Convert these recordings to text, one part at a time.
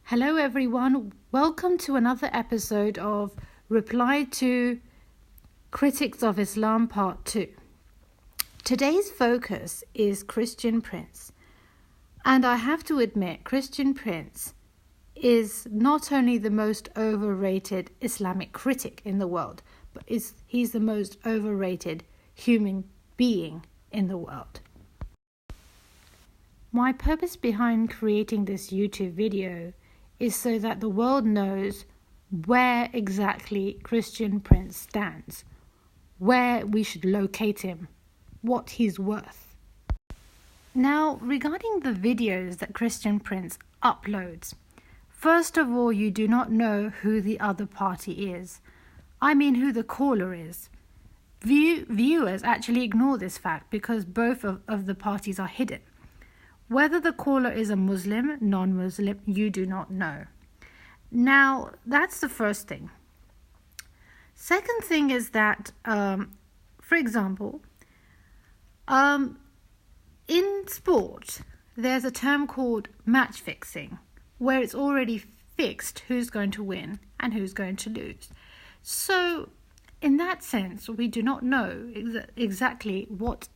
Hello everyone, welcome to another episode of Reply to Critics of Islam Part 2. Today's focus is Christian Prince, and I have to admit Christian Prince is not only the most overrated Islamic critic in the world, but he's the most overrated human being in the world. My purpose behind creating this YouTube video is so that the world knows where exactly Christian Prince stands, where we should locate him, what he's worth. Now, regarding the videos that Christian Prince uploads, first of all, you do not know who the other party is. I mean, who the caller is. Viewers actually ignore this fact because both of the parties are hidden. Whether the caller is a Muslim, non-Muslim, you do not know. Now, that's the first thing. Second thing is that, for example, in sport, there's a term called match fixing, where it's already fixed who's going to win and who's going to lose. So, in that sense, we do not know exactly what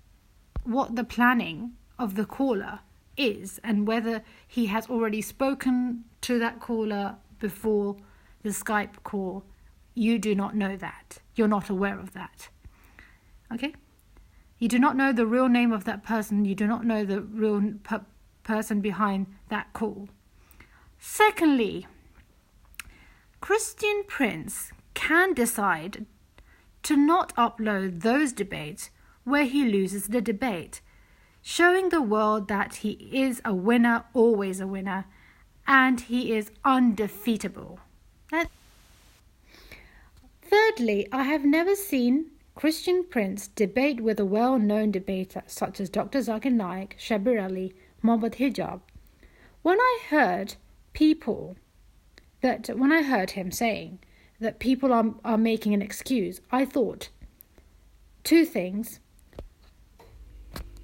the planning of the caller is and whether he has already spoken to that caller before the Skype call. You do not know that. You're not aware of that. Okay? You do not know the real name of that person. You do not know the real person behind that call. Secondly, Christian Prince can decide to not upload those debates where he loses the debate, showing the world that he is a winner, always a winner, and he is undefeatable. Thirdly, I have never seen Christian Prince debate with a well-known debater such as Dr. Zakir Naik, Shabir Ali, Mohammad Hijab. When I heard him saying that people are making an excuse, I thought two things.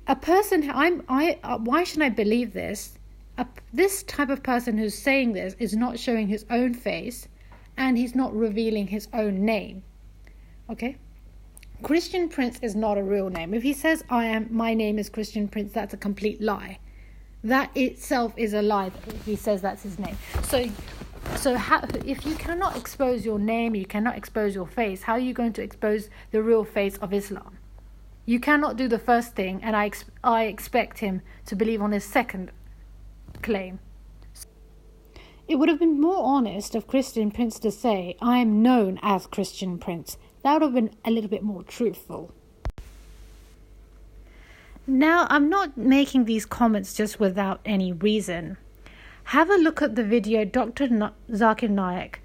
Why should I believe this? This type of person who's saying this is not showing his own face, and he's not revealing his own name. Okay? Christian Prince is not a real name. If he says my name is Christian Prince, that's a complete lie. That itself is a lie if he says that's his name. So if you cannot expose your name, you cannot expose your face, how are you going to expose the real face of Islam? You cannot do the first thing, and I expect him to believe on his second claim. It would have been more honest of Christian Prince to say, I am known as Christian Prince. That would have been a little bit more truthful. Now, I'm not making these comments just without any reason. Have a look at the video Dr. Zakir Naik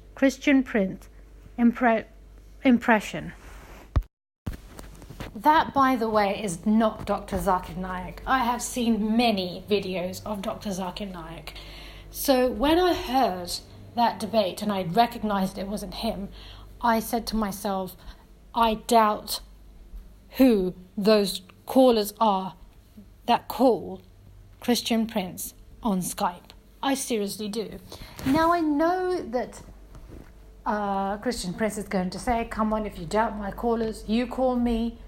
/ Christian Prince impression. That, by the way, is not Dr. Zakir Naik. I have seen many videos of Dr. Zakir Naik. So when I heard that debate and I recognized it wasn't him, I said to myself, I doubt who those callers are that call Christian Prince on Skype. I seriously do. Now I know that Christian Prince is going to say, come on, if you doubt my callers, you call me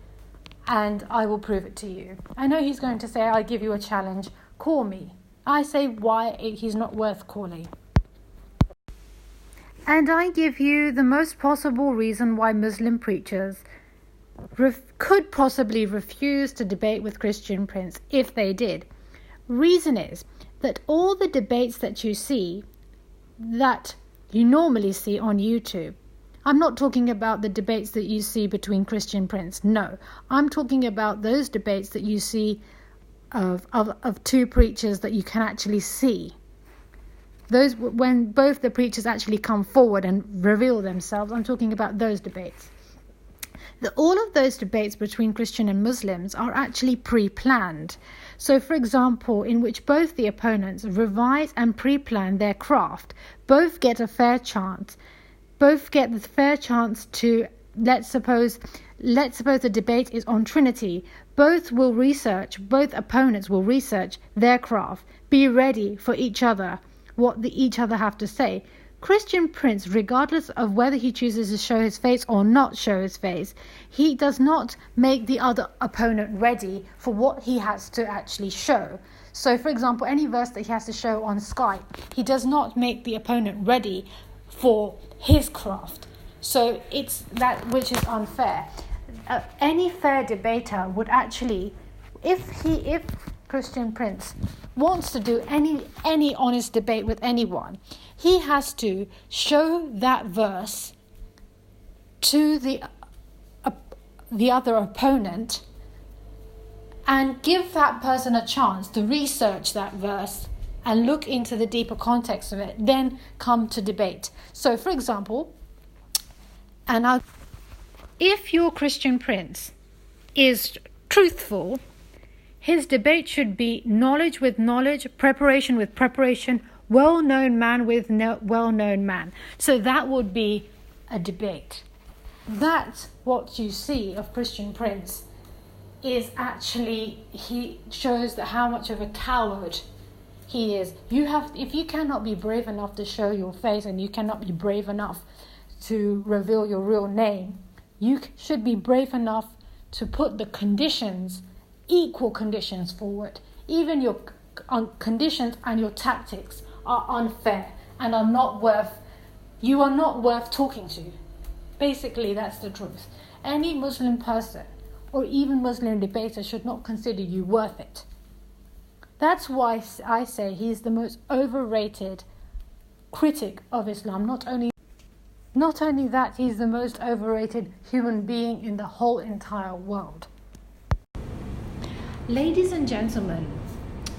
and I will prove it to you. I know he's going to say, I'll give you a challenge, call me. I say why he's not worth calling. And I give you the most possible reason why Muslim preachers could possibly refuse to debate with Christian Prince if they did. Reason is that all the debates that you see, that you normally see on YouTube, I'm not talking about the debates that you see between Christian Prince. No, I'm talking about those debates that you see of two preachers that you can actually see. Those when both the preachers actually come forward and reveal themselves. I'm talking about those debates. All of those debates between Christian and Muslims are actually pre-planned. So, for example, in which both the opponents revise and pre-plan their craft, both get a fair chance. Both get the fair chance to, let's suppose the debate is on Trinity. Both opponents will research their craft, be ready for each other, what each other have to say. Christian Prince, regardless of whether he chooses to show his face or not show his face, he does not make the other opponent ready for what he has to actually show. So, for example, any verse that he has to show on Skype, he does not make the opponent ready for his craft. So it's that which is unfair. Any fair debater would actually, if Christian Prince wants to do any honest debate with anyone, he has to show that verse to the other opponent and give that person a chance to research that verse and look into the deeper context of it, then come to debate. So, for example, if your Christian Prince is truthful, his debate should be knowledge with knowledge, preparation with preparation, well-known man with well-known man. So that would be a debate. That's what you see of Christian Prince, is actually he shows that how much of a coward he is. If you cannot be brave enough to show your face, and you cannot be brave enough to reveal your real name, you should be brave enough to put the conditions, equal conditions forward. Even your conditions and your tactics are unfair and you are not worth talking to. Basically, that's the truth. Any Muslim person or even Muslim debater should not consider you worth it. That's why I say he's the most overrated critic of Islam. Not only that, he's the most overrated human being in the whole entire world. Ladies and gentlemen,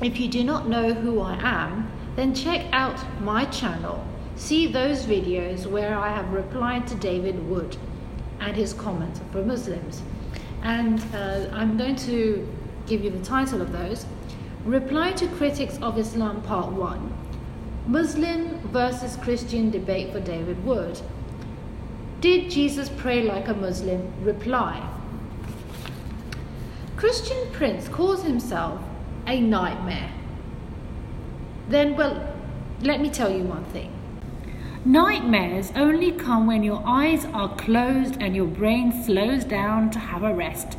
if you do not know who I am, then check out my channel. See those videos where I have replied to David Wood and his comments for Muslims. And I'm going to give you the title of those. Reply to Critics of Islam Part 1. Muslim versus Christian debate for David Wood. Did Jesus pray like a Muslim? Reply. Christian Prince calls himself a nightmare. Then, well, let me tell you one thing. Nightmares only come when your eyes are closed and your brain slows down to have a rest.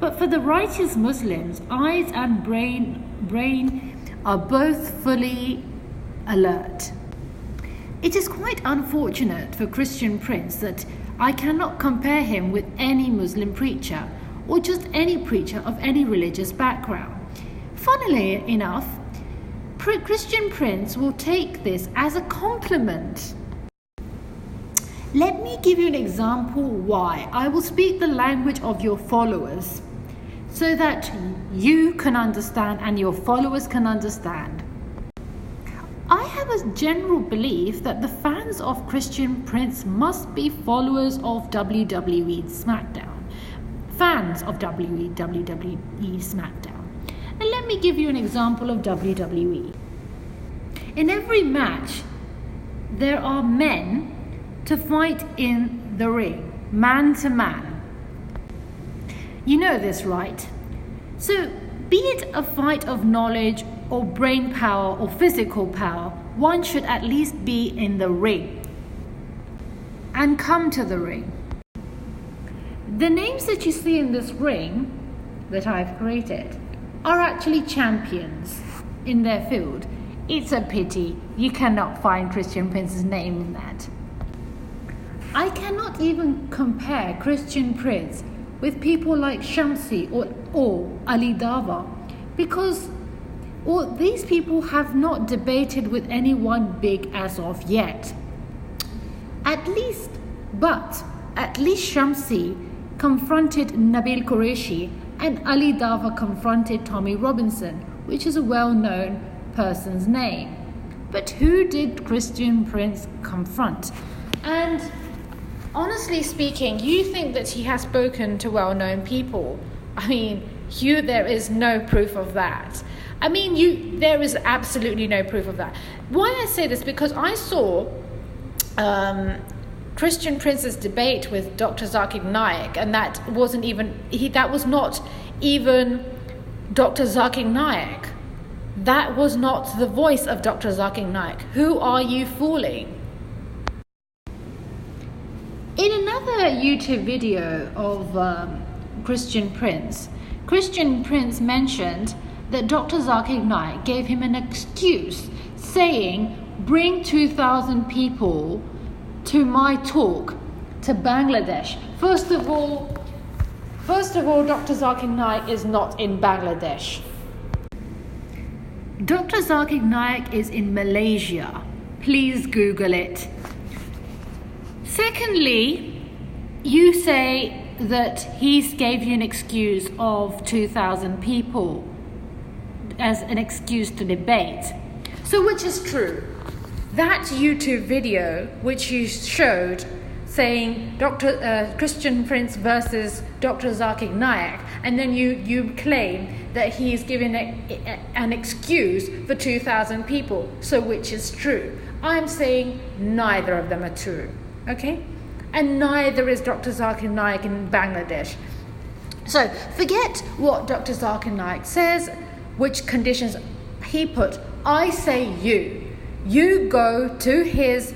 But for the righteous Muslims, eyes and brain are both fully alert. It is quite unfortunate for Christian Prince that I cannot compare him with any Muslim preacher or just any preacher of any religious background. Funnily enough, Christian Prince will take this as a compliment. Let me give you an example why. I will speak the language of your followers so that you can understand and your followers can understand. I have a general belief that the fans of Christian Prince must be followers of WWE SmackDown. Fans of WWE SmackDown. And let me give you an example of WWE. In every match, there are men to fight in the ring, man to man. You know this, right? So, be it a fight of knowledge or brain power or physical power, one should at least be in the ring and come to the ring. The names that you see in this ring that I've created are actually champions in their field. It's a pity you cannot find Christian Prince's name in that. I cannot even compare Christian Prince with people like Shamsi or Ali Dava because these people have not debated with anyone big as of yet. At least Shamsi confronted Nabil Qureshi and Ali Dava confronted Tommy Robinson, which is a well-known person's name. But who did Christian Prince confront? And honestly speaking, you think that he has spoken to well-known people. I mean, there is no proof of that. There is absolutely no proof of that. Why I say this, because I saw Christian Prince's debate with Dr. Zakir Naik, and that was not even Dr. Zakir Naik. That was not the voice of Dr. Zakir Naik. Who are you fooling? In another YouTube video of Christian Prince mentioned that Dr. Zakir Naik gave him an excuse saying, bring 2,000 people to my talk to Bangladesh. First of all, Dr. Zakir Naik is not in Bangladesh. Dr. Zakir Naik is in Malaysia. Please Google it. Secondly, you say that he gave you an excuse of 2,000 people as an excuse to debate. So which is true? That YouTube video which you showed saying Christian Prince versus Dr. Zakir Naik, and then you claim that he's given an excuse for 2,000 people. So which is true? I'm saying neither of them are true. Okay? And neither is Dr. Zakir Naik in Bangladesh. So forget what Dr. Zakir Naik says, which conditions he put. I say you go to his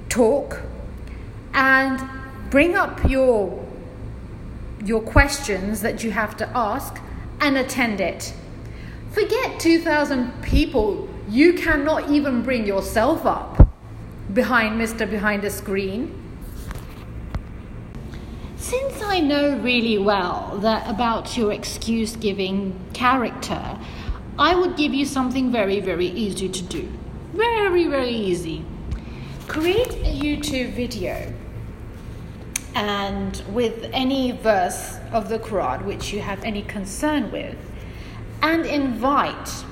talk and bring up your questions that you have to ask and attend it. Forget 2,000 people. You cannot even bring yourself up behind the screen. Since I know really well about your excuse-giving character, I would give you something very, very easy to do. Very, very easy. Create a YouTube video and with any verse of the Quran which you have any concern with, and invite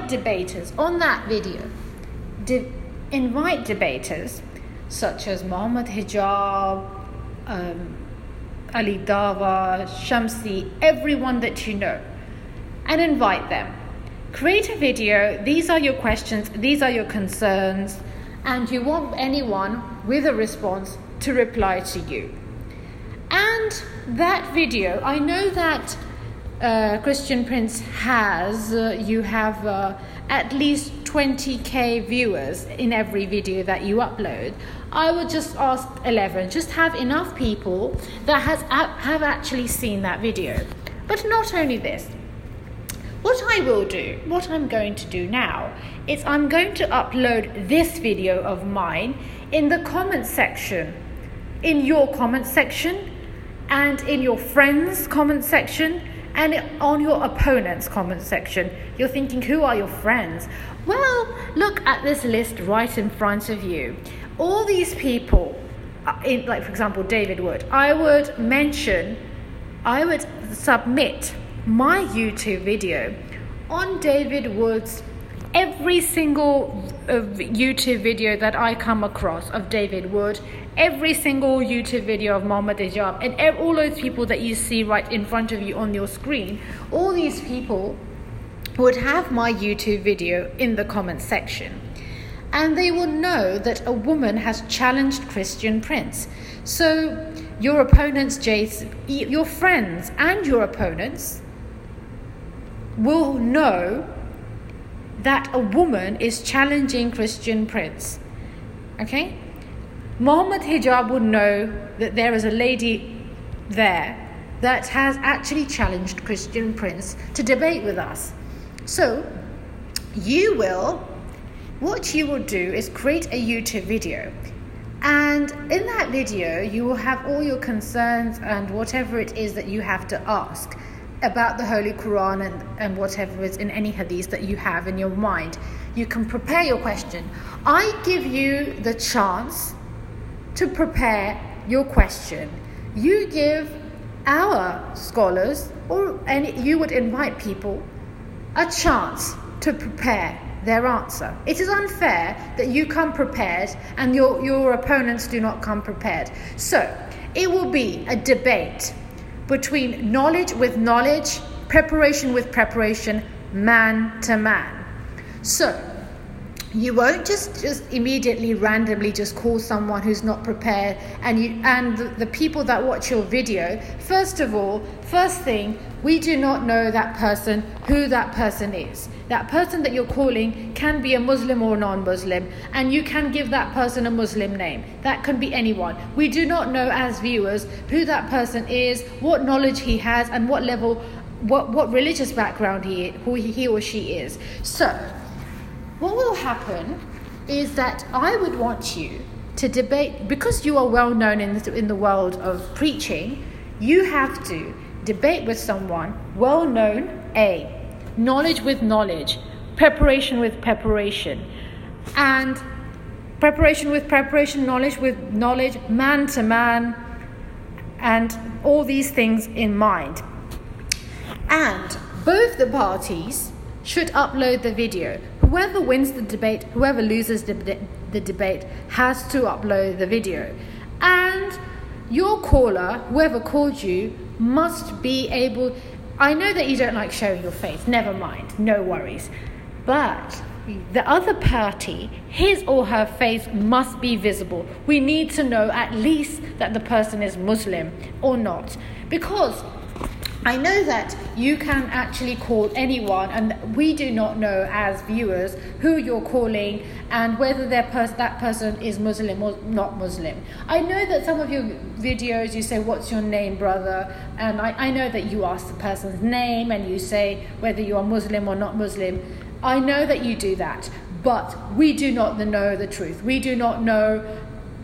debaters on that video. Invite debaters such as Muhammad Hijab, Ali Dawa, Shamsi, everyone that you know, and invite them. Create a video. These are your questions, these are your concerns, and you want anyone with a response to reply to you. And that video, I know that Christian Prince you have at least 20k viewers in every video that you upload. I would just ask 11, just have enough people that have actually seen that video. But not only this, what I'm going to do now is I'm going to upload this video of mine in the comment section, in your comment section, and in your friends' comment section, and on your opponent's comment section. You're thinking, who are your friends? Well, look at this list right in front of you. All these people, like for example David Wood, I would submit my YouTube video on David Wood's every single YouTube video that I come across of David Wood, every single YouTube video of Muhammad Hijab, and all those people that you see right in front of you on your screen. All these people would have my YouTube video in the comment section, and they will know that a woman has challenged Christian Prince. So your opponents, your friends and your opponents will know that a woman is challenging Christian Prince. Okay? Muhammad Hijab would know that there is a lady there that has actually challenged Christian Prince to debate with us. So what you will do is create a YouTube video, and in that video you will have all your concerns and whatever it is that you have to ask about the Holy Quran and whatever is in any hadith that you have in your mind. You can prepare your question. I give you the chance to prepare your question. You give our scholars, you would invite people a chance to prepare their answer. It is unfair that you come prepared and your opponents do not come prepared. So it will be a debate between knowledge with knowledge, preparation with preparation, man to man. So You won't just immediately randomly just call someone who's not prepared, and the people that watch your video. First of all, first thing, we do not know that person, who that person is. That person that you're calling can be a Muslim or non-Muslim, and you can give that person a Muslim name. That can be anyone. We do not know as viewers who that person is, what knowledge he has, and what level, what religious background who he or she is. So what will happen is that I would want you to debate, because you are well known in the world of preaching. You have to debate with someone well known. Knowledge with knowledge, preparation with preparation, and preparation with preparation, knowledge with knowledge, man to man, and all these things in mind. And both the parties should upload the video. Whoever wins the debate, whoever loses the debate, has to upload the video. And your caller, whoever called you, must be able... I know that you don't like showing your face, never mind, no worries. But the other party, his or her face must be visible. We need to know at least that the person is Muslim or not. Because I know that you can actually call anyone, and we do not know as viewers who you're calling and whether that person is Muslim or not Muslim. I know that some of your videos you say, "What's your name, brother?" And I know that you ask the person's name and you say whether you are Muslim or not Muslim. I know that you do that, but we do not know the truth. We do not know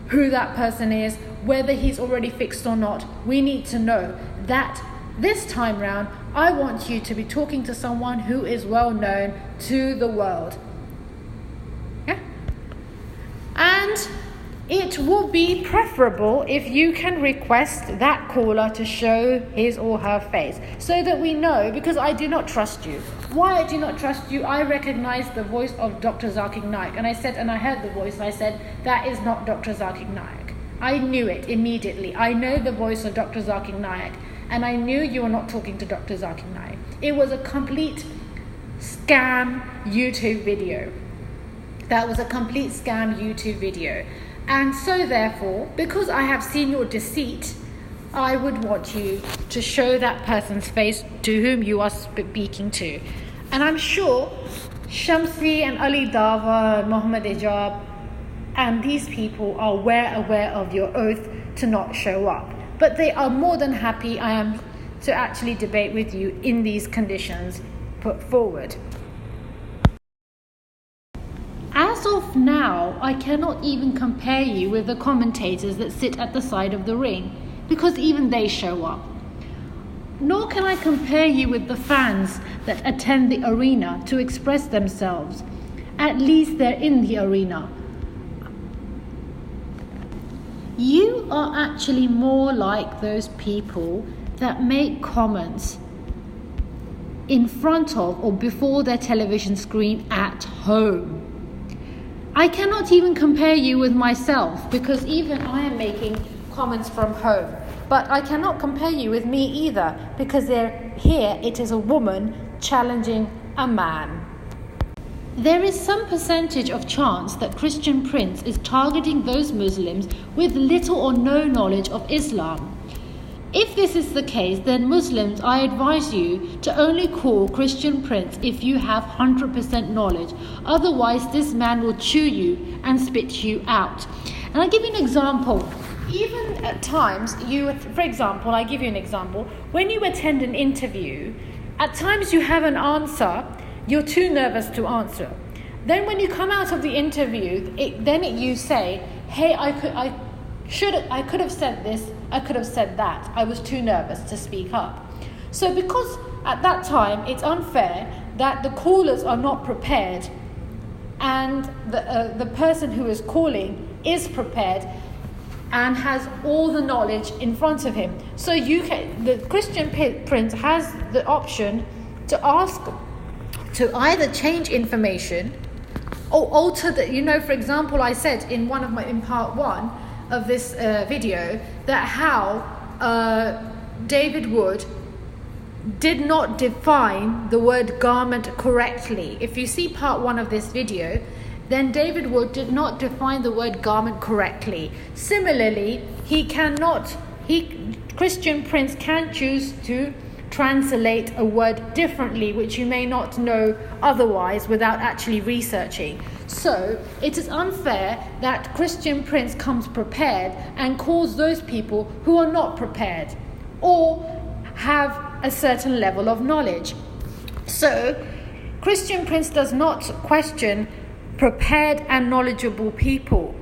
who that person is, whether he's already fixed or not. We need to know that. This time round, I want you to be talking to someone who is well known to the world. Yeah? And it will be preferable if you can request that caller to show his or her face, so that we know, because I do not trust you. Why I do not trust you? I recognize the voice of Dr. Zakir Naik. And I heard the voice, and I said, that is not Dr. Zakir Naik. I knew it immediately. I know the voice of Dr. Zakir Naik. And I knew you were not talking to Dr. Zakir Naik. It was a complete scam YouTube video. That was a complete scam YouTube video. And so therefore, because I have seen your deceit, I would want you to show that person's face to whom you are speaking to. And I'm sure Shamsi and Ali Dava and Muhammad Ijab and these people are aware of your oath to not show up. But they are more than happy, I am, to actually debate with you in these conditions put forward. As of now, I cannot even compare you with the commentators that sit at the side of the ring, because even they show up. Nor can I compare you with the fans that attend the arena to express themselves. At least they're in the arena. You are actually more like those people that make comments in front of or before their television screen at home. I cannot even compare you with myself, because even I am making comments from home. But I cannot compare you with me either, because here it is a woman challenging a man. There is some percentage of chance that Christian Prince is targeting those Muslims with little or no knowledge of Islam. If this is the case, then Muslims, I advise you to only call Christian Prince if you have 100% knowledge. Otherwise, this man will chew you and spit you out. And I'll give you an example. Even at times, I give you an example. When you attend an interview, at times you have an answer. You're too nervous to answer. Then when you come out of the interview, you say, "Hey, I could have said this, I could have said that. I was too nervous to speak up." So because at that time it's unfair that the callers are not prepared and the person who is calling is prepared and has all the knowledge in front of him. So the Christian Prince has the option to ask to either change information or alter for example, I said in part one of this video that how David Wood did not define the word garment correctly. If you see part one of this video, then David Wood did not define the word garment correctly. Similarly, Christian Prince can choose to translate a word differently, which you may not know otherwise without actually researching. So it is unfair that Christian Prince comes prepared and calls those people who are not prepared or have a certain level of knowledge. So Christian Prince does not question prepared and knowledgeable people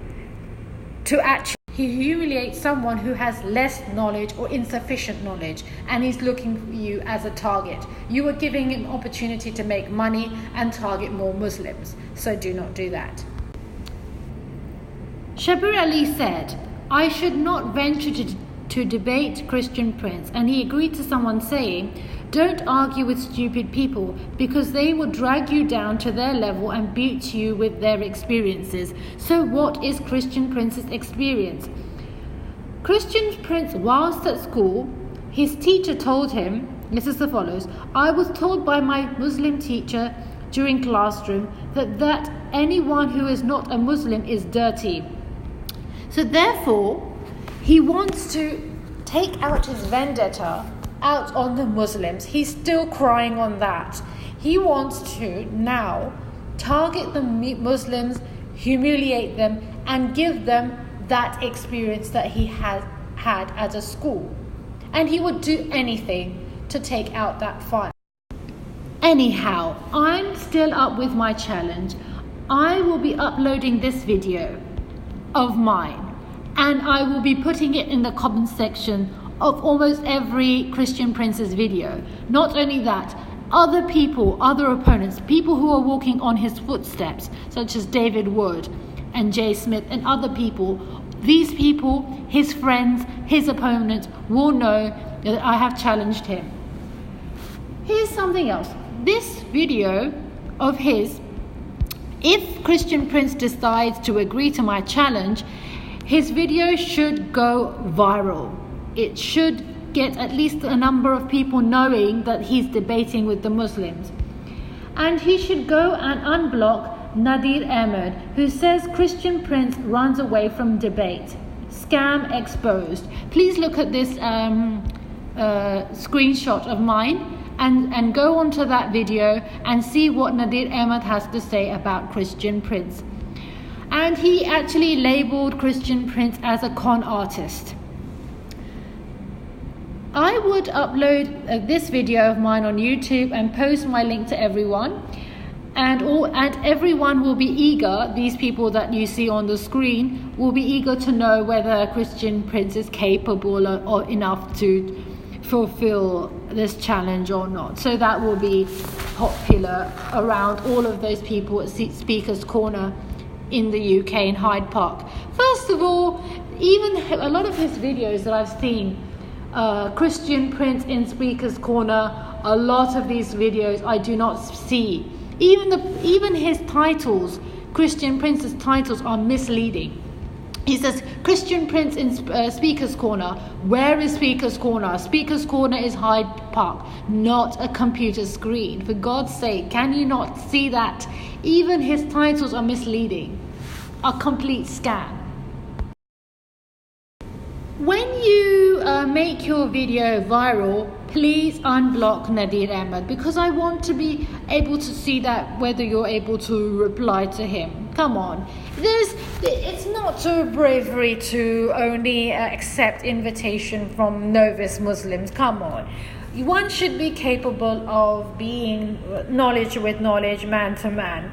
to actually humiliate someone who has less knowledge or insufficient knowledge, and he's looking for you as a target. You are giving him opportunity to make money and target more Muslims, so do not do that. Shabir Ali said, I should not venture to debate Christian Prince, and he agreed to someone saying, don't argue with stupid people because they will drag you down to their level and beat you with their experiences. So what is Christian Prince's experience? Christian Prince, whilst at school, his teacher told him, this is the follows, I was told by my Muslim teacher during classroom that anyone who is not a Muslim is dirty. So therefore, he wants to take out his vendetta out on the Muslims. He's still crying on that. He wants to now target the Muslims, humiliate them, and give them that experience that he had at a school. And he would do anything to take out that fight. Anyhow, I'm still up with my challenge. I will be uploading this video of mine, and I will be putting it in the comment section of almost every Christian Prince's video. Not only that, other people, other opponents, people who are walking on his footsteps, such as David Wood and Jay Smith and other people, these people, his friends, his opponents, will know that I have challenged him. Here's something else. This video of his, if Christian Prince decides to agree to my challenge, his video should go viral. It should get at least a number of people knowing that he's debating with the Muslims. And he should go and unblock Nadir Ahmed, who says Christian Prince runs away from debate. Scam exposed. Please look at this screenshot of mine and go onto that video and see what Nadir Ahmed has to say about Christian Prince. And he actually labeled Christian Prince as a con artist. I would upload this video of mine on YouTube and post my link to everyone, and everyone will be eager, these people that you see on the screen will be eager to know whether Christian Prince is capable or enough to fulfill this challenge or not. So that will be popular around all of those people at Speaker's Corner in the UK in Hyde Park. First of all, even a lot of his videos that I've seen, Christian Prince in Speaker's Corner, a lot of these videos I do not see. Even his titles, Christian Prince's titles, are misleading. He says Christian Prince in Speaker's Corner. Where is Speaker's Corner? Speaker's Corner is Hyde Park, not a computer screen. For God's sake, can you not see that? Even his titles are misleading, a complete scam. When you make your video viral, please unblock Nadir Ahmed, because I want to be able to see that whether you're able to reply to him. Come on. It's not a bravery to only accept invitation from novice Muslims. Come on. One should be capable of being knowledge with knowledge, man to man.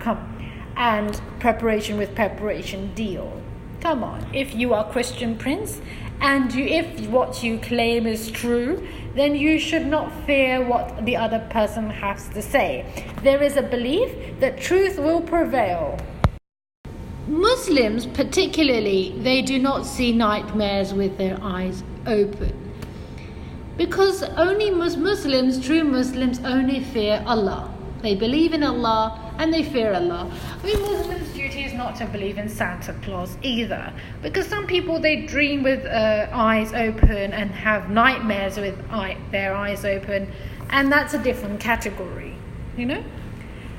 And preparation with preparation, deal. Come on. If you are Christian Prince, and if what you claim is true, then you should not fear what the other person has to say. There is a belief that truth will prevail. Muslims particularly, they do not see nightmares with their eyes open. Because only Muslims, true Muslims, only fear Allah. They believe in Allah and they fear Allah. Muslims' duty is not to believe in Santa Claus either, because some people, they dream with eyes open and have nightmares with their eyes open, and that's a different category,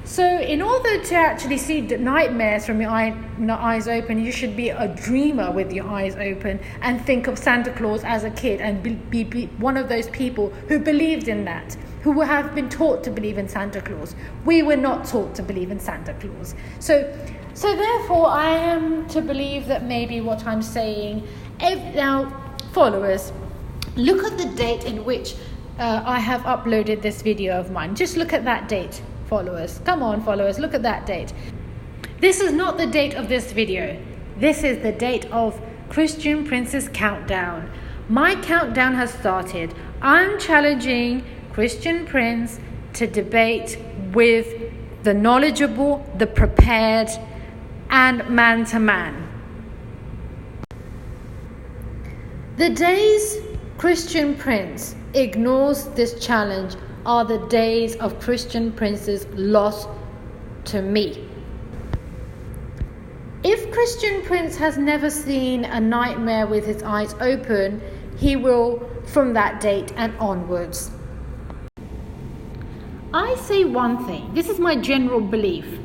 So in order to actually see the nightmares from your eyes open, you should be a dreamer with your eyes open and think of Santa Claus as a kid and be one of those people who believed in that, who have been taught to believe in Santa Claus. We were not taught to believe in Santa Claus. So therefore, I am to believe that maybe what I'm saying. Now, followers, look at the date in which I have uploaded this video of mine. Just look at that date. Followers, come on followers, look at that date. This is not the date of this video. This is the date of Christian Prince's countdown. My countdown has started. I'm challenging Christian Prince to debate with the knowledgeable, the prepared, and man to man. The days Christian Prince ignores this challenge are the days of Christian Prince's loss to me. If Christian Prince has never seen a nightmare with his eyes open, he will from that date and onwards. I say one thing, this is my general belief,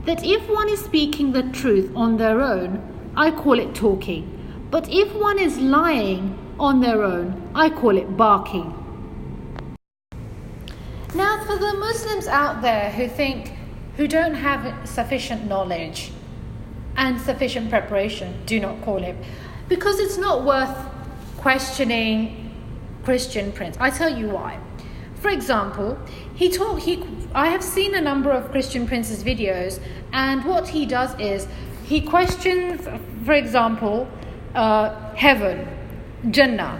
that if one is speaking the truth on their own, I call it talking. But if one is lying on their own, I call it barking. Now, for the Muslims out there who don't have sufficient knowledge and sufficient preparation, do not call him, because it's not worth questioning Christian Prince. I tell you why. For example, I have seen a number of Christian Prince's videos, and what he does is he questions, for example, heaven, Jannah,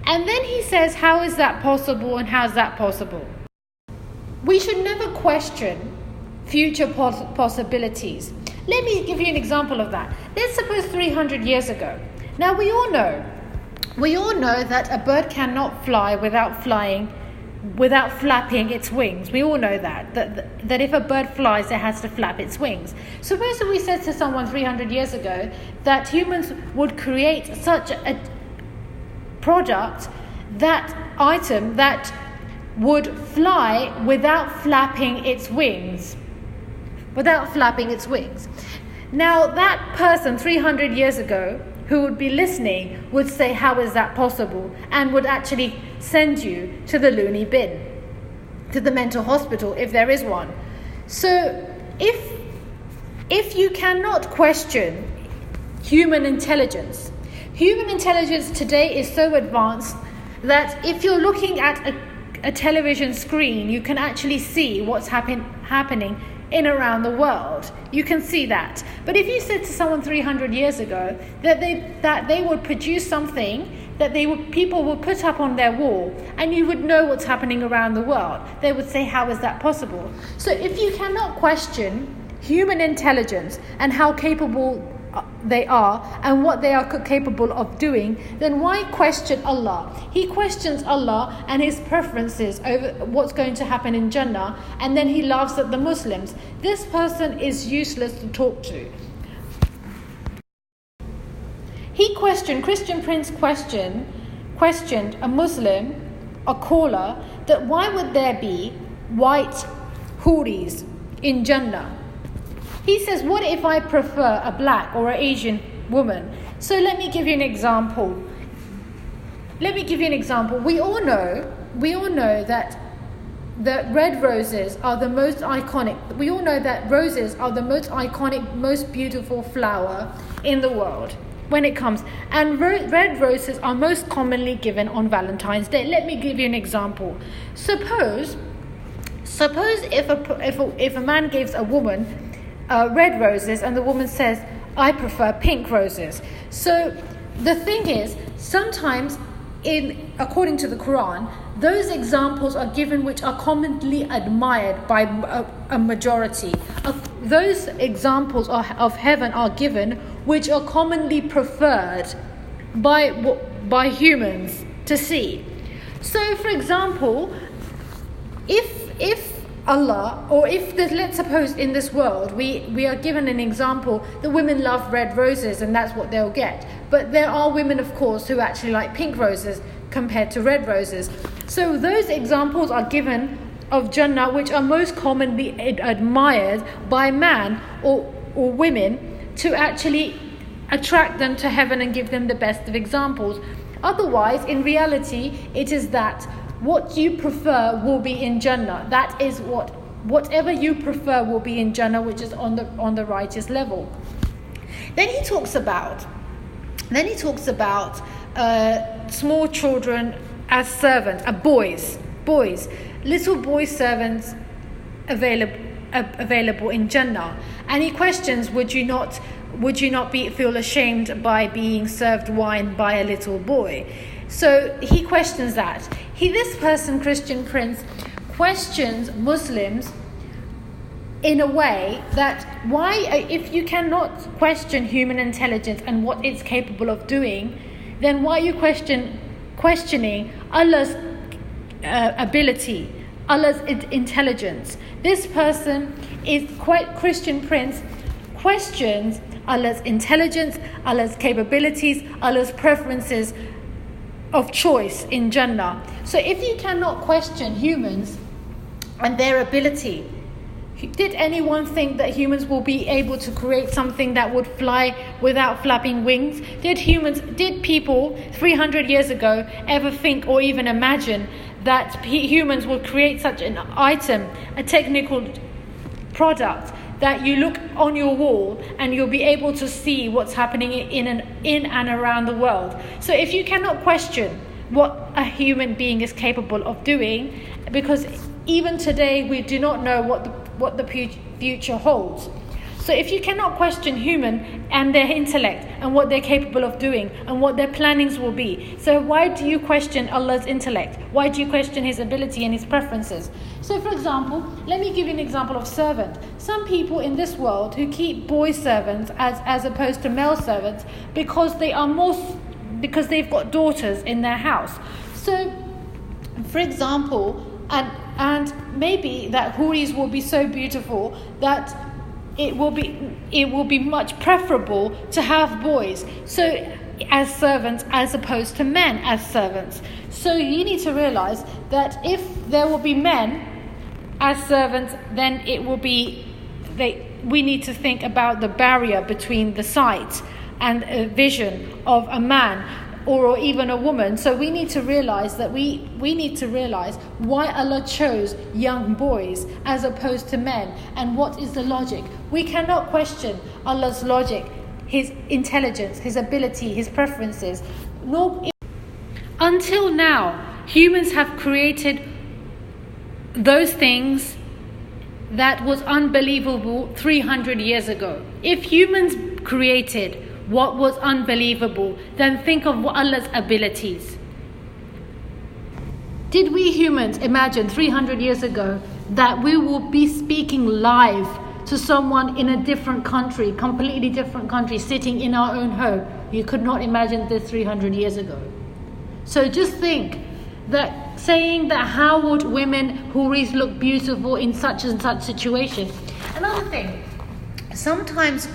and then he says, how is that possible and how is that possible? We should never question future possibilities. Let me give you an example of that. Let's suppose 300 years ago. Now we all know that a bird cannot fly without flapping its wings. We all know that if a bird flies, it has to flap its wings. Suppose we said to someone 300 years ago that humans would create such a product, that item that would fly without flapping its wings. Now that person 300 years ago who would be listening would say, how is that possible? And would actually send you to the loony bin, to the mental hospital if there is one. So if you cannot question human intelligence today is so advanced that if you're looking at a television screen, you can actually see what's happening in around the world. You can see that. But if you said to someone 300 years ago that they would produce something that people would put up on their wall and you would know what's happening around the world, they would say, how is that possible? So if you cannot question human intelligence and how capable they are and what they are capable of doing, then why question Allah? He questions Allah and his preferences over what's going to happen in Jannah, and then he laughs at the Muslims. This person is useless to talk to. Christian Prince questioned a Muslim, a caller, that why would there be white huris in Jannah? He says, what if I prefer a black or an Asian woman? So let me give you an example. We all know that red roses are the most iconic. We all know that roses are the most iconic, most beautiful flower in the world when it comes. And red roses are most commonly given on Valentine's Day. Let me give you an example. Suppose if a man gives a woman red roses and the woman says, I prefer pink roses. So the thing is, sometimes according to the Quran, those examples are given which are commonly admired by a majority. Those examples of heaven are given which are commonly preferred by humans to see. So for example, if Allah, or let's suppose in this world we are given an example that women love red roses and that's what they'll get, but there are women, of course, who actually like pink roses compared to red roses. So those examples are given of Jannah which are most commonly admired by man or women to actually attract them to heaven and give them the best of examples. Otherwise, in reality, it is that what you prefer will be in Jannah. That is whatever you prefer will be in Jannah, which is on the righteous level. Then he talks about small children as servants, boys, little boy servants available in Jannah. And he questions, would you not feel ashamed by being served wine by a little boy? So he questions that. This person, Christian Prince, questions Muslims in a way that if you cannot question human intelligence and what it's capable of doing, then why are you questioning Allah's ability, Allah's intelligence? This person Christian Prince questions Allah's intelligence, Allah's capabilities, Allah's preferences of choice in Jannah. So if you cannot question humans and their ability, did anyone think that humans will be able to create something that would fly without flapping wings? Did people 300 years ago ever think or even imagine that humans would create such an item, a technical product, that you look on your wall and you'll be able to see what's happening in and around the world? So if you cannot question what a human being is capable of doing, because even today we do not know what the future holds. So if you cannot question human and their intellect and what they're capable of doing and what their plannings will be, so why do you question Allah's intellect? Why do you question His ability and His preferences? So for example, let me give you an example of servant. Some people in this world who keep boy servants as opposed to male servants because they've got daughters in their house. So for example, and maybe that huris will be so beautiful that it will be much preferable to have boys as servants as opposed to men as servants. So you need to realize that if there will be men as servants, then we need to think about the barrier between the sight and a vision of a man or even a woman. So we need to realize that we need to realize why Allah chose young boys as opposed to men, and what is the logic. We cannot question Allah's logic, His intelligence, His ability, His preferences. Until now, humans have created those things that was unbelievable 300 years ago. If humans created what was unbelievable, then think of Allah's abilities. Did we humans imagine 300 years ago that we will be speaking live to someone in a different country, completely different country, sitting in our own home? You could not imagine this 300 years ago. So just think that saying that how would women huris look beautiful in such and such situation. Another thing, sometimes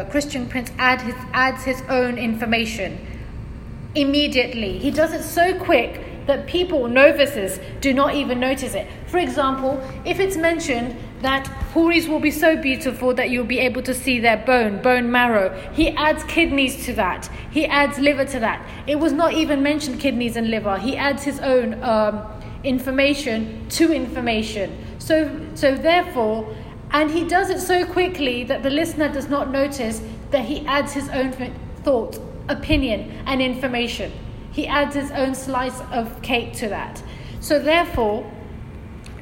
Christian Prince adds his own information immediately. He does it so quick that novices do not even notice it. For example, if it's mentioned that huris will be so beautiful that you'll be able to see their bone marrow, he adds kidneys to that. He adds liver to that. It was not even mentioned kidneys and liver. He adds his own information to information. So therefore, and he does it so quickly that the listener does not notice that he adds his own thought, opinion, and information. He adds his own slice of cake to that. So therefore,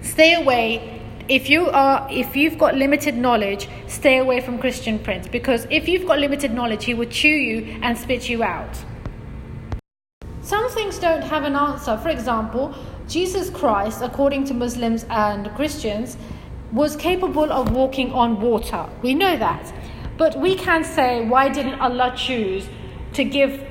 stay away. If you've got limited knowledge, stay away from Christian Prince, because if you've got limited knowledge, he would chew you and spit you out. Some things don't have an answer. For example, Jesus Christ, according to Muslims and Christians, was capable of walking on water. We know that. But we can say, why didn't Allah choose to give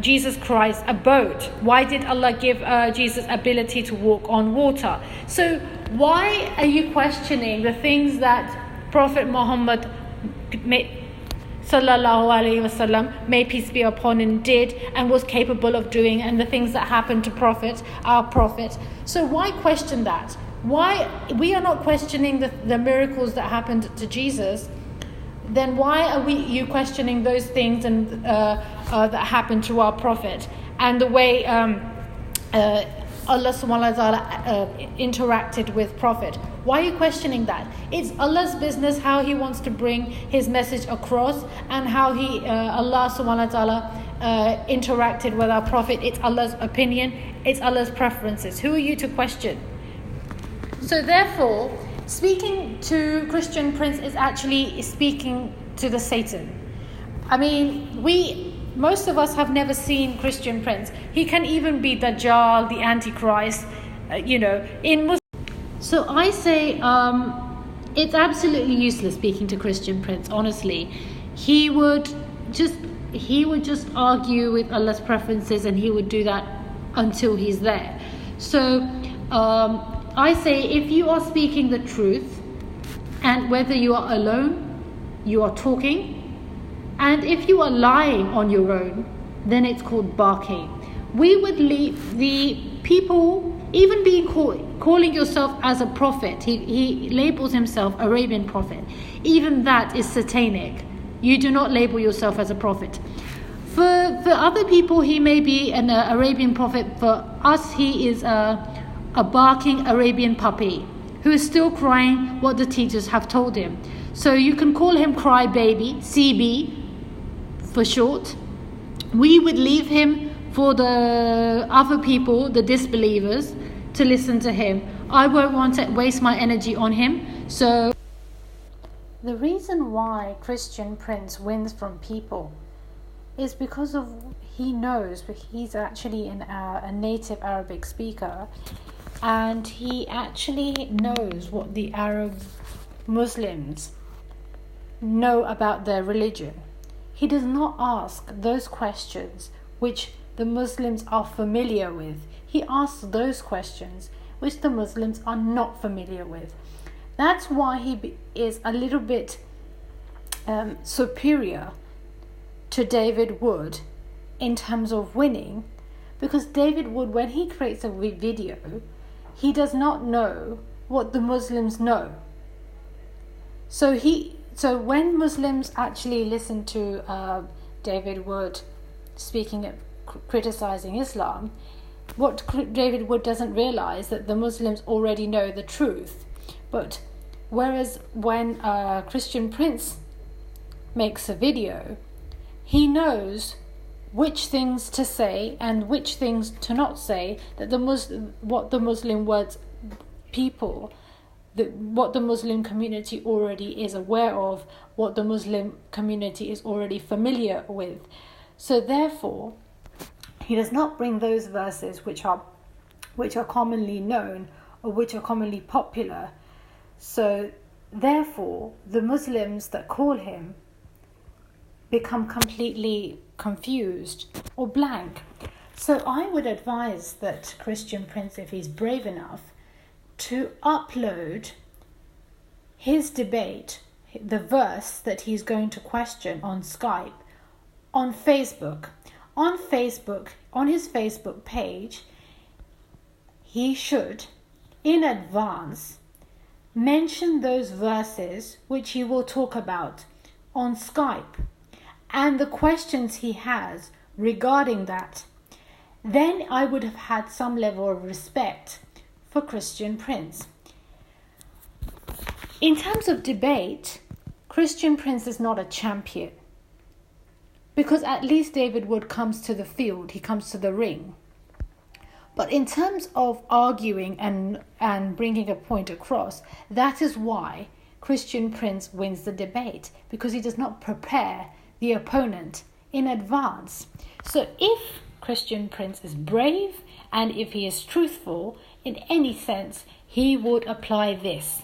Jesus Christ a boat? Why did Allah give Jesus ability to walk on water? So why are you questioning the things that Prophet Muhammad sallallahu alaihi wasallam, may peace be upon him, did and was capable of doing, and the things that happened to our prophet? So why question that? Why we are not questioning the miracles that happened to Jesus? Then why are you questioning those things and that happened to our prophet and the way Allah subhanahu wa ta'ala interacted with prophet? Why are you questioning that? It's Allah's business how he wants to bring his message across and how Allah subhanahu wa ta'ala interacted with our prophet. It's Allah's opinion, it's Allah's preferences. Who are you to question? So therefore, speaking to Christian Prince is actually speaking to the Satan. I mean, most of us have never seen Christian Prince. He can even be Dajjal, the Antichrist, in Muslim. So I say it's absolutely useless speaking to Christian Prince, honestly. He would just argue with Allah's preferences, and he would do that until he's there. So I say, if you are speaking the truth, and whether you are alone, you are talking, and if you are lying on your own, then it's called barking. We would leave the people, even being calling yourself as a prophet, he labels himself Arabian prophet. Even that is satanic. You do not label yourself as a prophet. For other people, he may be an Arabian prophet. For us, he is a barking Arabian puppy who is still crying what the teachers have told him. So you can call him cry baby, CB for short. We would leave him for the other people, the disbelievers, to listen to him. I won't want to waste my energy on him. So the reason why Christian Prince wins from people is because of he knows, but he's actually a native Arabic speaker, and he actually knows what the Arab Muslims know about their religion. He does not ask those questions which the Muslims are familiar with. He asks those questions which the Muslims are not familiar with. That's why he is a little bit superior to David Wood in terms of winning, because David Wood, when he creates a video, he does not know what the Muslims know. So when Muslims actually listen to David Wood speaking, criticizing Islam, what David Wood doesn't realize that the Muslims already know the truth. But whereas when Christian Prince makes a video, he knows which things to say and which things to not say, that what the Muslim what the Muslim community already is aware of, what the Muslim community is already familiar with. So therefore, he does not bring those verses which are commonly known or which are commonly popular. So therefore, the Muslims that call him become completely confused or blank. So I would advise that Christian Prince, if he's brave enough, to upload his debate, the verse that he's going to question on Skype, on Facebook. On Facebook, on his Facebook page, he should, in advance, mention those verses which he will talk about on Skype and the questions he has regarding that. Then I would have had some level of respect for Christian Prince. In terms of debate, Christian Prince is not a champion, because at least David Wood comes to the field, he comes to the ring. But in terms of arguing and bringing a point across, that is why Christian Prince wins the debate, because he does not prepare the opponent in advance. So if Christian Prince is brave and if he is truthful in any sense, he would apply this.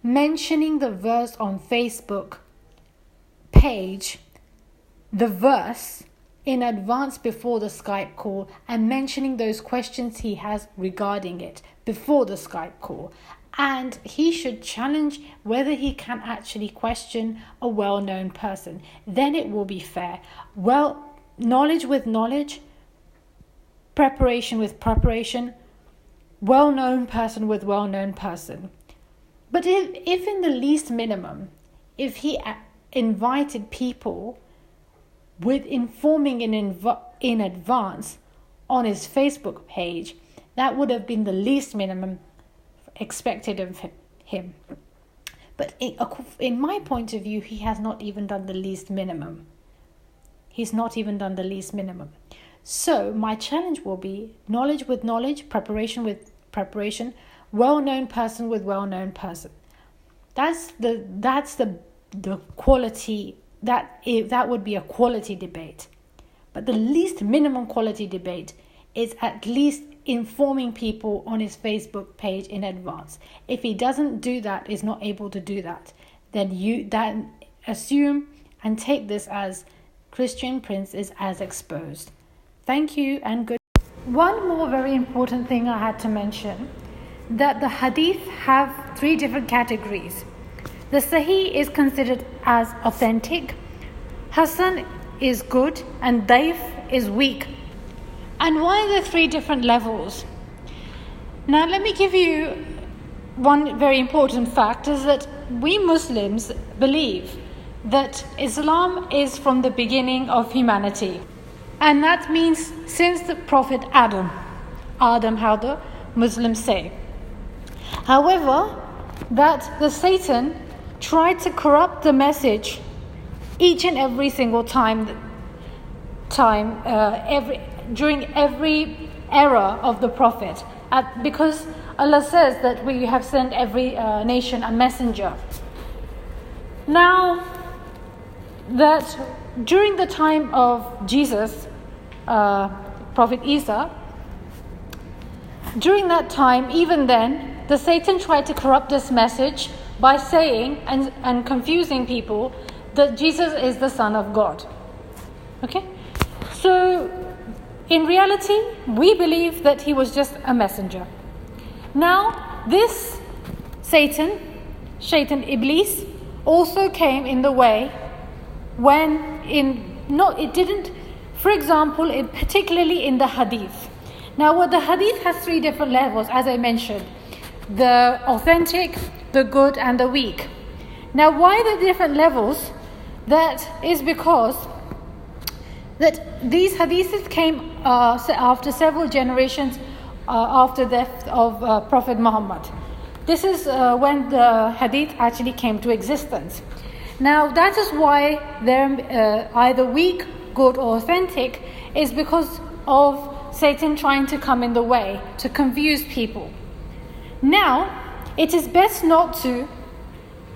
Mentioning the verse on Facebook page, the verse in advance before the Skype call, and mentioning those questions he has regarding it before the Skype call. And he should challenge whether he can actually question a well-known person. Then it will be fair. Well, knowledge with knowledge, preparation with preparation, well-known person with well-known person. But if in the least minimum, if he invited people with informing in advance on his Facebook page, that would have been the least minimum expected of him. But in my point of view, he has not even done the least minimum. He's not even done the least minimum. So my challenge will be knowledge with knowledge, preparation with preparation, well-known person with well-known person. That's the quality, that would be a quality debate. But the least minimum quality debate is at least informing people on his Facebook page in advance. If he doesn't do that, is not able to do that, then assume and take this as Christian Prince is as exposed. Thank you and good. One more very important thing I had to mention, that the Hadith have 3 different categories. The Sahih is considered as authentic, Hasan is good, and Daif is weak. And why are there 3 different levels? Now let me give you one very important fact, is that we Muslims believe that Islam is from the beginning of humanity. And that means since the Prophet Adam, how the Muslims say. However, that the Satan tried to corrupt the message each and every single time during every era of the Prophet, because Allah says that we have sent every nation a messenger. Now, that during the time of Jesus, Prophet Isa, during that time, even then, the Satan tried to corrupt this message by saying and confusing people that Jesus is the Son of God. Okay? So, in reality, we believe that he was just a messenger. Now, this Shaitan Iblis, also came in the way for example, particularly in the Hadith. Now, the Hadith has 3 different levels, as I mentioned: the authentic, the good, and the weak. Now, why the different levels? That is because that these Hadiths came after several generations after the death of Prophet Muhammad. This is when the Hadith actually came to existence. Now, that is why they're either weak, good, or authentic, is because of Satan trying to come in the way to confuse people. Now, it is best not to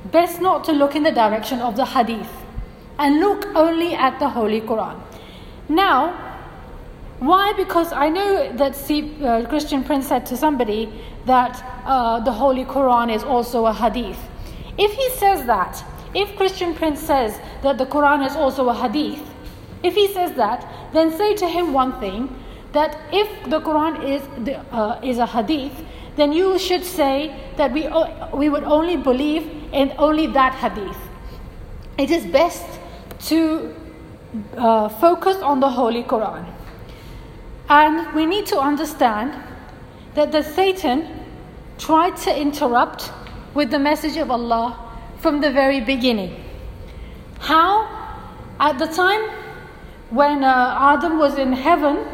look in the direction of the Hadith and look only at the Holy Quran. Now, why? Because I know that Christian Prince said to somebody that the Holy Quran is also a Hadith. If he says that, if Christian Prince says that the Quran is also a Hadith, if he says that, then say to him one thing, that if the Quran is a Hadith, then you should say that we would only believe in only that Hadith. It is best to focus on the Holy Quran. And we need to understand that the Satan tried to interrupt with the message of Allah from the very beginning. How? At the time when Adam was in heaven,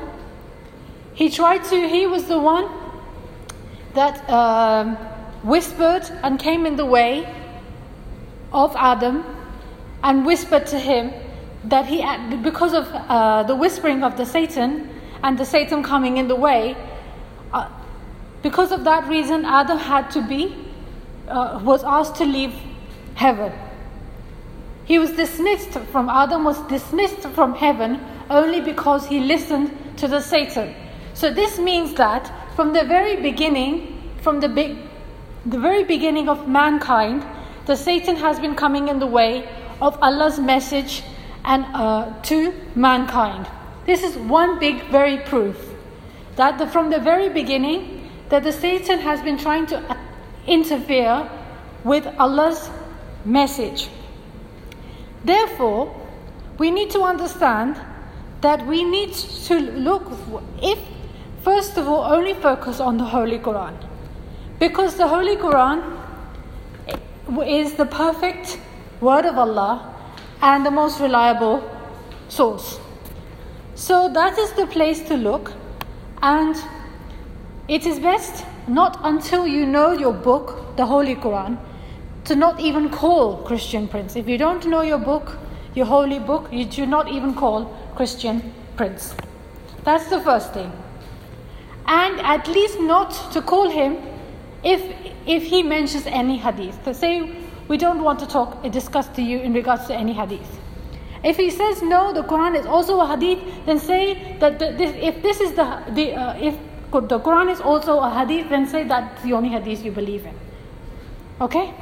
he was the one that whispered and came in the way of Adam and whispered to him that because of the whispering of the Satan and the Satan coming in the way, because of that reason, Adam was asked to leave heaven. Adam was dismissed from heaven only because he listened to the Satan. So this means that from the very beginning, the very beginning of mankind, the Satan has been coming in the way of Allah's message and to mankind. This is one big very proof that from the very beginning that the Satan has been trying to interfere with Allah's message. Therefore, we need to understand that we need to look, if first of all, only focus on the Holy Quran. Because the Holy Quran is the perfect word of Allah and the most reliable source. So that is the place to look, and it is best not until you know your book, the Holy Quran, to not even call Christian Prince. If you don't know your book, your holy book, you do not even call Christian Prince. That's the first thing. And at least not to call him if he mentions any hadith. So say we don't want to discuss to you in regards to any hadith. If he says no, the Quran is also a hadith, then say that if the Quran is also a hadith, then say that's the only hadith you believe in. Okay?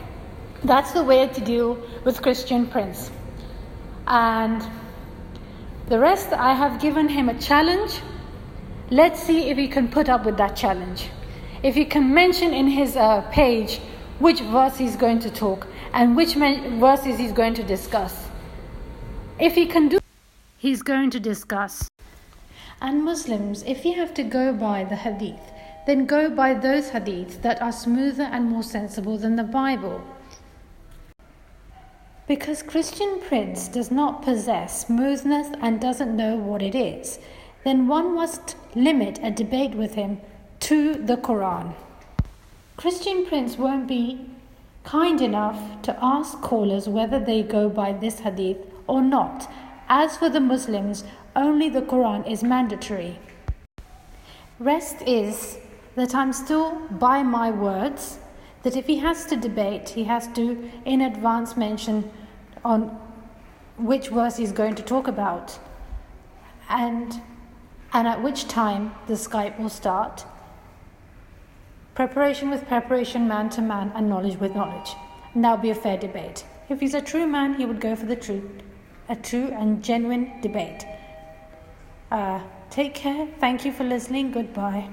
That's the way to deal with Christian Prince. And the rest, I have given him a challenge. Let's see if he can put up with that challenge. If he can mention in his page which verse he's going to talk and which verses he's going to discuss. If he can do, he's going to discuss. And Muslims, if you have to go by the hadith, then go by those hadiths that are smoother and more sensible than the Bible. Because Christian Prince does not possess smoothness and doesn't know what it is, then one must limit a debate with him to the Quran. Christian Prince won't be kind enough to ask callers whether they go by this hadith or not. As for the Muslims, only the Quran is mandatory. Rest is that I'm still by my words, that if he has to debate, he has to in advance mention on which verse he's going to talk about and at which time the Skype will start. Preparation with preparation, man to man, and knowledge with knowledge. And that will be a fair debate. If he's a true man, he would go for the truth, a true and genuine debate. Take care. Thank you for listening. Goodbye.